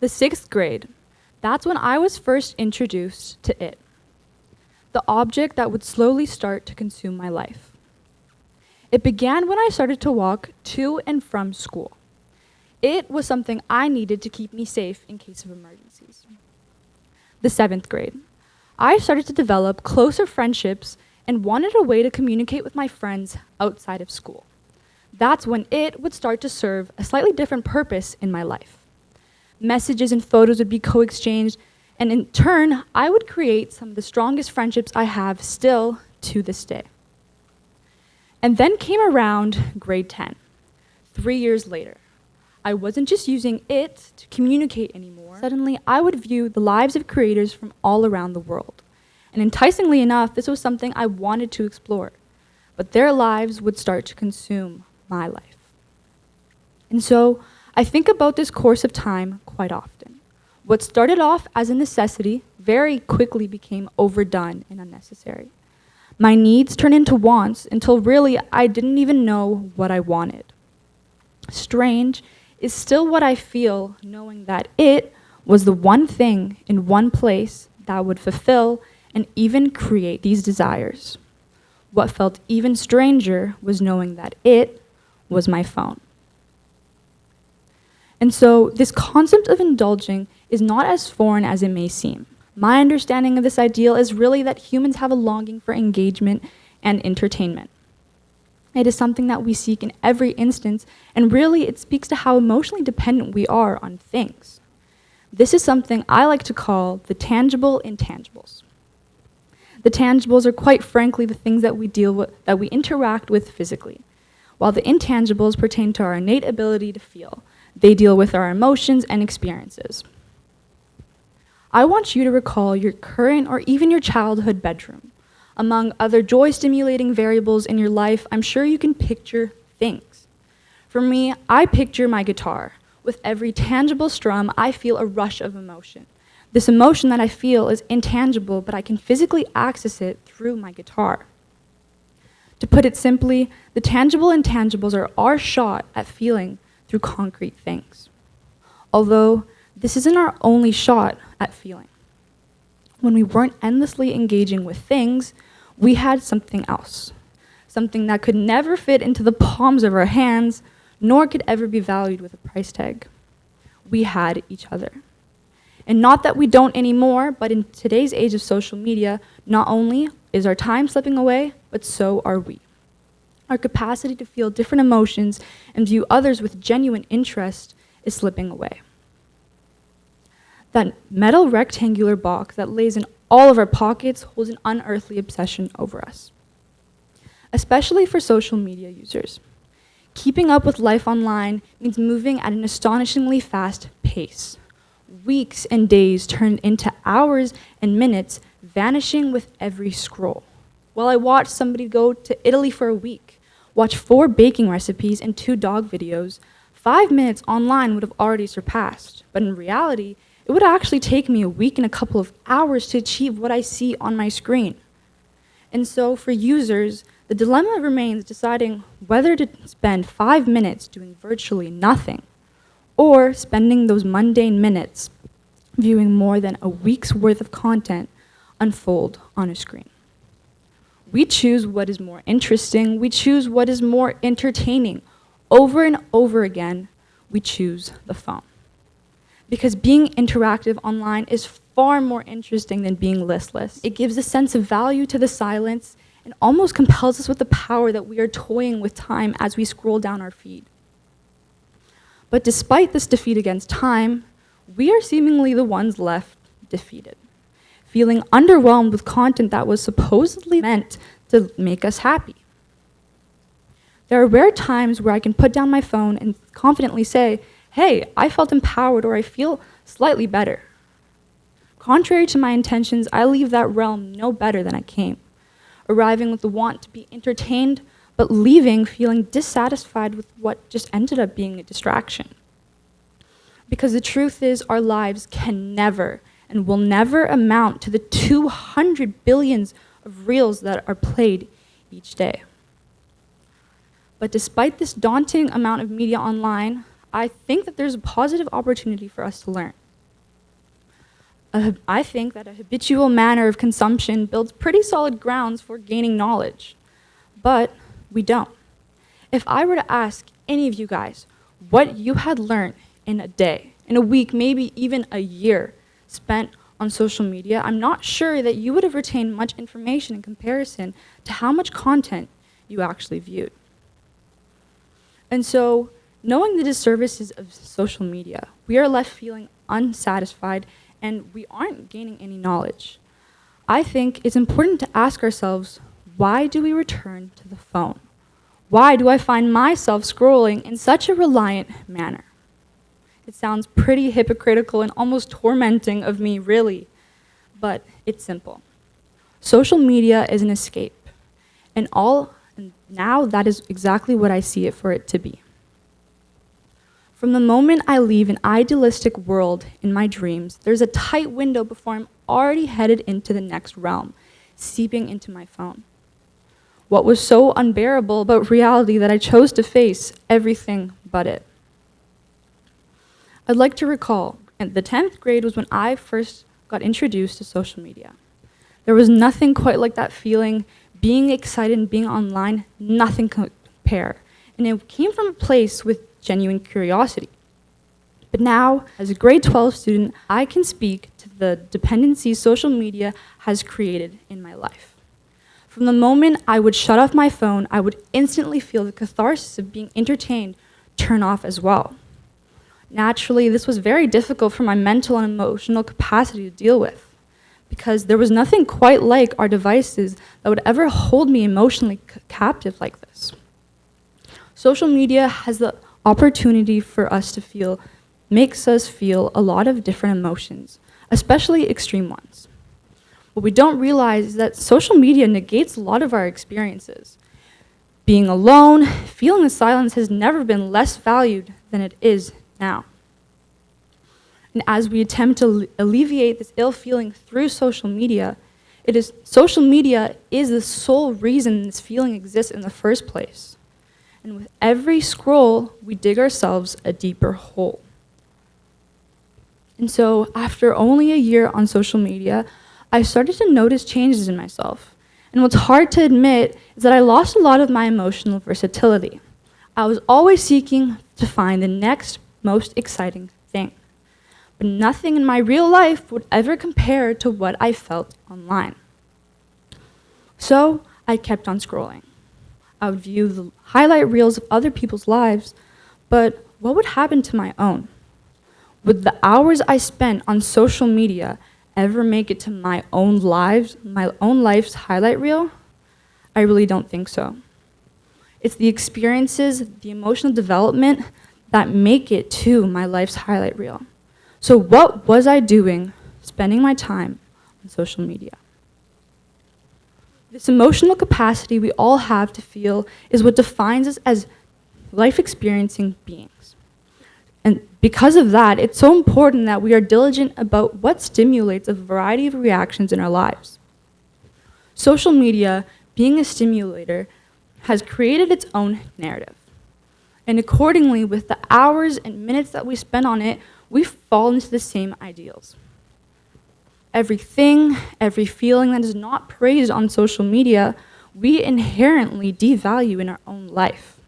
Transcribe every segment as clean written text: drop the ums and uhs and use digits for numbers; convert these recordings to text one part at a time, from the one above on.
The 6th grade, that's when I was first introduced to it, the object that would slowly start to consume my life. It began when I started to walk to and from school. It was something I needed to keep me safe in case of emergencies. The 7th grade, I started to develop closer friendships and wanted a way to communicate with my friends outside of school. That's when it would start to serve a slightly different purpose in my life. Messages and photos would be co-exchanged, and in turn, I would create some of the strongest friendships I have still to this day. And then came around grade 10, 3 years later. I wasn't just using it to communicate anymore. Suddenly, I would view the lives of creators from all around the world. And enticingly enough, this was something I wanted to explore. But their lives would start to consume my life. And so, I think about this course of time quite often. What started off as a necessity very quickly became overdone and unnecessary. My needs turned into wants until really I didn't even know what I wanted. Strange is still what I feel knowing that it was the one thing in one place that would fulfill and even create these desires. What felt even stranger was knowing that it was my phone. And so this concept of indulging is not as foreign as it may seem. My understanding of this ideal is really that humans have a longing for engagement and entertainment. It is something that we seek in every instance, and really it speaks to how emotionally dependent we are on things. This is something I like to call the tangible intangibles. The tangibles are quite frankly the things that we deal with, that we interact with physically, while the intangibles pertain to our innate ability to feel. They deal with our emotions and experiences. I want you to recall your current or even your childhood bedroom. Among other joy-stimulating variables in your life, I'm sure you can picture things. For me, I picture my guitar. With every tangible strum, I feel a rush of emotion. This emotion that I feel is intangible, but I can physically access it through my guitar. To put it simply, the tangible intangibles are our shot at feeling through concrete things. Although this isn't our only shot at feeling. When we weren't endlessly engaging with things, we had something else. Something that could never fit into the palms of our hands, nor could ever be valued with a price tag. We had each other. And not that we don't anymore, but in today's age of social media, not only is our time slipping away, but so are we. Our capacity to feel different emotions and view others with genuine interest is slipping away. That metal rectangular box that lays in all of our pockets holds an unearthly obsession over us, especially for social media users. Keeping up with life online means moving at an astonishingly fast pace. Weeks and days turn into hours and minutes, vanishing with every scroll. While I watched somebody go to Italy for a week, watch 4 baking recipes and 2 dog videos, 5 minutes online would have already surpassed. But in reality, it would actually take me a week and a couple of hours to achieve what I see on my screen. And so for users, the dilemma remains deciding whether to spend 5 minutes doing virtually nothing or spending those mundane minutes viewing more than a week's worth of content unfold on a screen. We choose what is more interesting. We choose what is more entertaining. Over and over again, we choose the phone. Because being interactive online is far more interesting than being listless. It gives a sense of value to the silence and almost compels us with the power that we are toying with time as we scroll down our feed. But despite this defeat against time, we are seemingly the ones left defeated, feeling underwhelmed with content that was supposedly meant to make us happy. There are rare times where I can put down my phone and confidently say, hey, I felt empowered or I feel slightly better. Contrary to my intentions, I leave that realm no better than I came, arriving with the want to be entertained, but leaving feeling dissatisfied with what just ended up being a distraction. Because the truth is, our lives can never and will never amount to the 200 billions of reels that are played each day. But despite this daunting amount of media online, I think that there's a positive opportunity for us to learn. I think that a habitual manner of consumption builds pretty solid grounds for gaining knowledge. But we don't. If I were to ask any of you guys what you had learned in a day, in a week, maybe even a year spent on social media, I'm not sure that you would have retained much information in comparison to how much content you actually viewed. And so, knowing the disservices of social media, we are left feeling unsatisfied and we aren't gaining any knowledge. I think it's important to ask ourselves, why do we return to the phone? Why do I find myself scrolling in such a reliant manner? It sounds pretty hypocritical and almost tormenting of me, really, but it's simple. Social media is an escape, and now that is exactly what I see it for it to be. From the moment I leave an idealistic world in my dreams, there's a tight window before I'm already headed into the next realm, seeping into my phone. What was so unbearable about reality that I chose to face everything but it? I'd like to recall, the 10th grade was when I first got introduced to social media. There was nothing quite like that feeling, being excited and being online, nothing could compare. And it came from a place with genuine curiosity. But now, as a grade 12 student, I can speak to the dependencies social media has created in my life. From the moment I would shut off my phone, I would instantly feel the catharsis of being entertained turn off as well. Naturally, this was very difficult for my mental and emotional capacity to deal with, because there was nothing quite like our devices that would ever hold me emotionally captive like this. Social media has the opportunity for us to feel, makes us feel a lot of different emotions, especially extreme ones. What we don't realize is that social media negates a lot of our experiences. Being alone, feeling the silence has never been less valued than it is now. And as we attempt to alleviate this ill feeling through social media, social media is the sole reason this feeling exists in the first place. And with every scroll, we dig ourselves a deeper hole. And so, after only a year on social media, I started to notice changes in myself. And what's hard to admit is that I lost a lot of my emotional versatility. I was always seeking to find the next most exciting thing. But nothing in my real life would ever compare to what I felt online. So, I kept on scrolling. I would view the highlight reels of other people's lives, but what would happen to my own? Would the hours I spent on social media ever make it to my own life's highlight reel? I really don't think so. It's the experiences, the emotional development that make it to my life's highlight reel. So what was I doing spending my time on social media? This emotional capacity we all have to feel is what defines us as life-experiencing beings. And because of that, it's so important that we are diligent about what stimulates a variety of reactions in our lives. Social media, being a stimulator, has created its own narrative. And accordingly, with the hours and minutes that we spend on it, we fall into the same ideals. Everything, every feeling that is not praised on social media, we inherently devalue in our own life.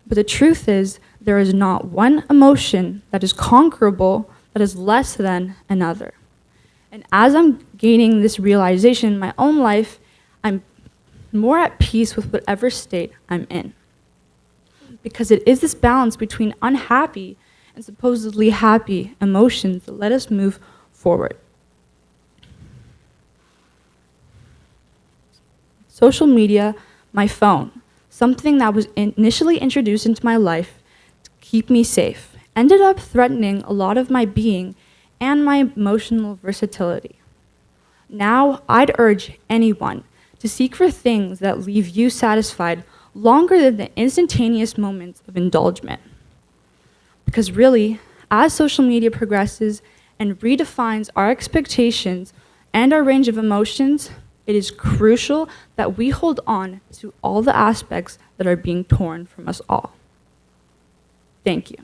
But the truth is, there is not one emotion that is conquerable that is less than another. And as I'm gaining this realization in my own life, I'm more at peace with whatever state I'm in. Because it is this balance between unhappy and supposedly happy emotions that let us move forward. Social media, my phone, something that was initially introduced into my life to keep me safe, ended up threatening a lot of my being and my emotional versatility. Now, I'd urge anyone to seek for things that leave you satisfied longer than the instantaneous moments of indulgence. Because really, as social media progresses and redefines our expectations and our range of emotions, it is crucial that we hold on to all the aspects that are being torn from us all. Thank you.